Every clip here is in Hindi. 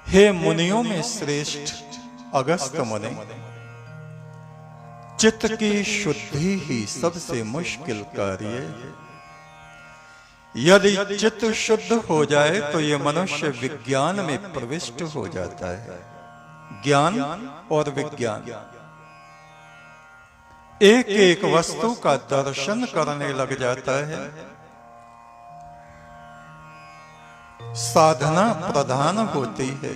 हे मुनियों में श्रेष्ठ अगस्त्य मुनि, चित्त की शुद्धि ही सबसे मुश्किल कार्य है। यदि चित्त शुद्ध हो जाए तो ये मनुष्य विज्ञान में प्रविष्ट हो जाता है। ज्ञान और विज्ञान एक एक वस्तु का दर्शन करने लग जाता है। साधना प्रधान होती है।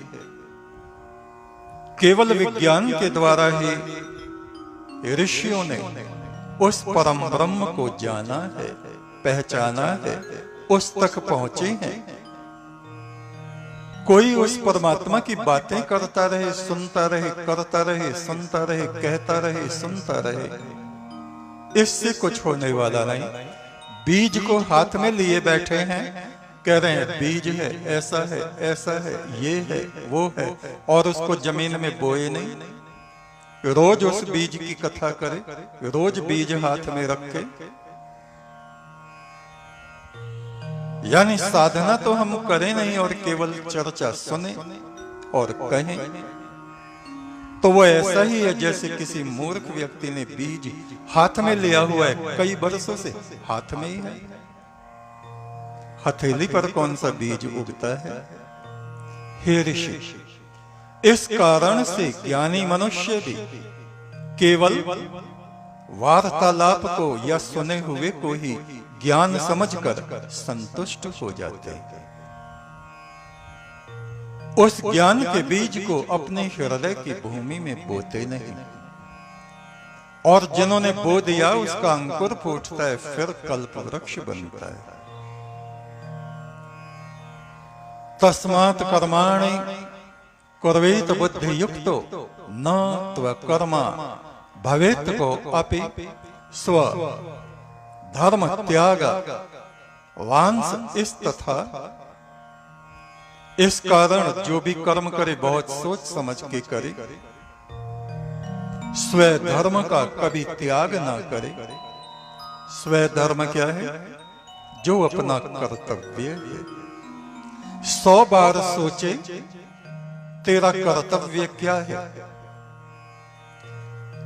केवल विज्ञान के द्वारा ही ऋषियों ने उस परम ब्रह्म को जाना है, पहचाना है, उस तक पहुंचे हैं। कोई उस परमात्मा की बातें करता रहे, सुनता रहे, करता रहे, सुनता रहे, कहता रहे, सुनता रहे, इससे कुछ होने वाला नहीं। बीज को हाथ में लिए बैठे हैं, कह रहे हैं बीज है, ऐसा है, ऐसा है, ये है, वो है, और उसको जमीन में बोए नहीं। रोज उस बीज की कथा करे, रोज बीज हाथ में रखे। यानी साधना तो हम करें नहीं और केवल चर्चा सुने और कहें, तो वो ऐसा ही है जैसे किसी मूर्ख व्यक्ति ने बीज हाथ में लिया हुआ है, कई बरसों से हाथ में ही है। हथेली पर कौन सा बीज उगता है? हे ऋषि, इस कारण से ज्ञानी मनुष्य भी केवल वार्तालाप को या सुने हुए को ही ज्ञान समझकर संतुष्ट हो जाते हैं। उस ज्ञान के बीज को अपने हृदय की भूमि में बोते नहीं, और जिन्होंने बो दिया उसका अंकुर फूटता है, फिर कल्प वृक्ष बनता है। तस्मात् कर्माणि कुर्वेत बुद्धि युक्तो न त्वकर्मा भवेत् को अपि स्व धर्म त्याग वांस इस तथा। इस कारण जो भी कर्म करे बहुत सोच समझ के करे, स्व धर्म का कभी त्याग ना करे। स्व धर्म क्या है? जो अपना कर्तव्य है। 100 बार सोचे तेरा कर्तव्य क्या है।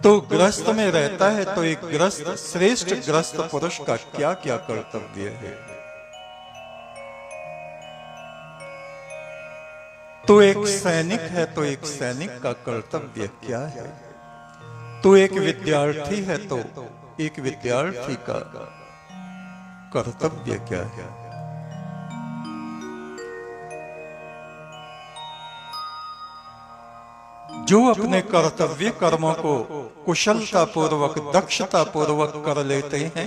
तो गृहस्थ में रहता है तो एक गृहस्थ, श्रेष्ठ गृहस्थ पुरुष का क्या क्या कर्तव्य है। तो एक सैनिक है तो एक सैनिक का कर्तव्य क्या है। तो एक विद्यार्थी है तो एक विद्यार्थी का कर्तव्य क्या है। जो अपने कर्तव्य कर्मों को कुशलता पूर्वक, दक्षता पूर्वक कर लेते हैं,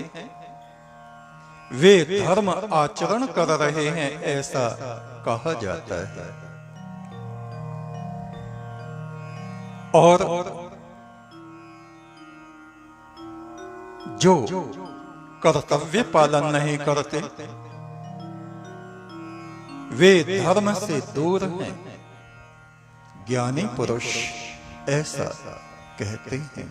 वे धर्म आचरण कर रहे हैं ऐसा कहा जाता है। और जो कर्तव्य पालन नहीं करते, वे धर्म से दूर हैं। ज्ञानी पुरुष ऐसा कहते हैं।